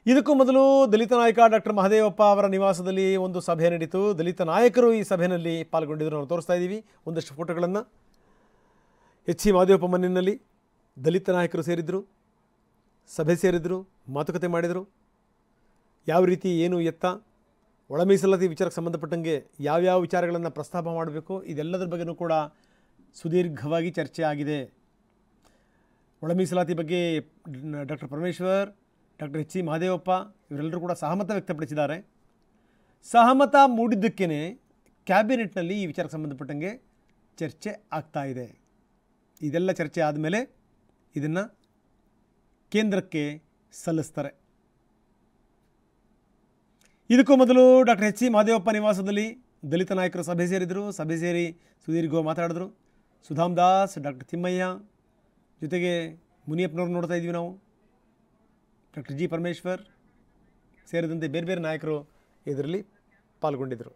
ಇದಕ್ಕೂ ಮೊದಲು ದಲಿತ ನಾಯಕ ಡಾಕ್ಟರ್ ಮಹದೇವಪ್ಪ ಅವರ ನಿವಾಸದಲ್ಲಿ ಒಂದು ಸಭೆ ನಡೆಯಿತು. ದಲಿತ ನಾಯಕರು ಈ ಸಭೆಯಲ್ಲಿ ಪಾಲ್ಗೊಂಡಿದ್ದರು. ನಾವು ತೋರಿಸ್ತಾ ಇದ್ದೀವಿ ಒಂದಷ್ಟು ಫೋಟೋಗಳನ್ನು. ಎಚ್ ಸಿ ಮಹದೇವಪ್ಪ ಮನೆಯಲ್ಲಿ ದಲಿತ ನಾಯಕರು ಸೇರಿದ್ದರು, ಸಭೆ ಸೇರಿದ್ರು, ಮಾತುಕತೆ ಮಾಡಿದರು. ಯಾವ ರೀತಿ ಏನು ಎತ್ತ ಒಳ ಮೀಸಲಾತಿ ವಿಚಾರಕ್ಕೆ ಸಂಬಂಧಪಟ್ಟಂಗೆ ಯಾವ್ಯಾವ ವಿಚಾರಗಳನ್ನು ಪ್ರಸ್ತಾಪ ಮಾಡಬೇಕು ಇದೆಲ್ಲದರ ಬಗ್ಗೆಯೂ ಕೂಡ ಸುದೀರ್ಘವಾಗಿ ಚರ್ಚೆ ಆಗಿದೆ. ಒಳ ಮೀಸಲಾತಿ ಬಗ್ಗೆ doctor Parameshwar, doctor H C Mahadevappa ಇವರೆಲ್ಲರೂ ಕೂಡ ಸಹಮತ ವ್ಯಕ್ತಪಡಿಸಿದ್ದಾರೆ. ಸಹಮತ ಮೂಡಿದ್ದಕ್ಕೇ ಕ್ಯಾಬಿನೆಟ್ನಲ್ಲಿ ಈ ವಿಚಾರಕ್ಕೆ ಸಂಬಂಧಪಟ್ಟಂಗೆ ಚರ್ಚೆ ಆಗ್ತಾ ಇದೆ. ಇದೆಲ್ಲ ಚರ್ಚೆ ಆದಮೇಲೆ ಇದನ್ನು ಕೇಂದ್ರಕ್ಕೆ ಸಲ್ಲಿಸ್ತಾರೆ. ಇದಕ್ಕೂ ಮೊದಲು ಡಾಕ್ಟರ್ ಎಚ್ ಸಿ ಮಹದೇವಪ್ಪ ನಿವಾಸದಲ್ಲಿ ದಲಿತ ನಾಯಕರು ಸಭೆ ಸೇರಿದರು. ಸಭೆ ಸೇರಿ ಸುದೀರ್ಘವಾಗಿ ಮಾತಾಡಿದ್ರು. ಸುಧಾಮ್ ದಾಸ್, ಡಾಕ್ಟರ್ ತಿಮ್ಮಯ್ಯ ಜೊತೆಗೆ ಮುನಿಯಪ್ಪನವ್ರು ನೋಡ್ತಾ ಇದ್ವಿ ನಾವು. ಡಾಕ್ಟರ್ ಜಿ ಪರಮೇಶ್ವರ್ ಸೇರಿದಂತೆ ಬೇರೆ ಬೇರೆ ನಾಯಕರು ಇದರಲ್ಲಿ ಪಾಲ್ಗೊಂಡಿದ್ದರು.